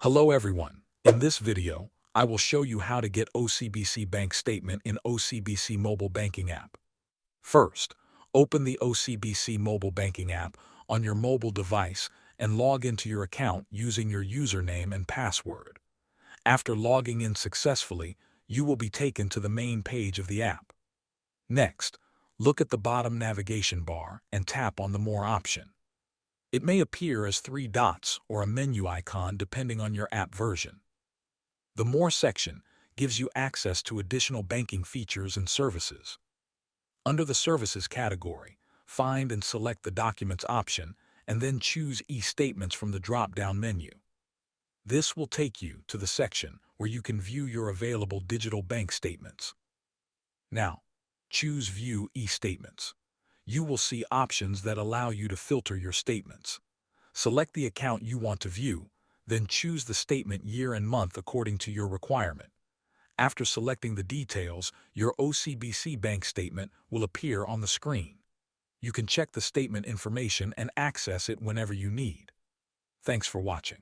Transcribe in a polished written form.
Hello everyone. In this video, I will show you how to get OCBC bank statement in OCBC mobile banking app. First, open the OCBC mobile banking app on your mobile device and log into your account using your username and password. After logging in successfully, you will be taken to the main page of the app. Next, look at the bottom navigation bar and tap on the More option. It may appear as 3 dots or a menu icon depending on your app version. The More section gives you access to additional banking features and services. Under the Services category, find and select the Documents option and then choose e-Statements from the drop-down menu. This will take you to the section where you can view your available digital bank statements. Now, choose View e-Statements. You will see options that allow you to filter your statements. Select the account you want to view, then choose the statement year and month according to your requirement. After selecting the details, your OCBC bank statement will appear on the screen. You can check the statement information and access it whenever you need. Thanks for watching.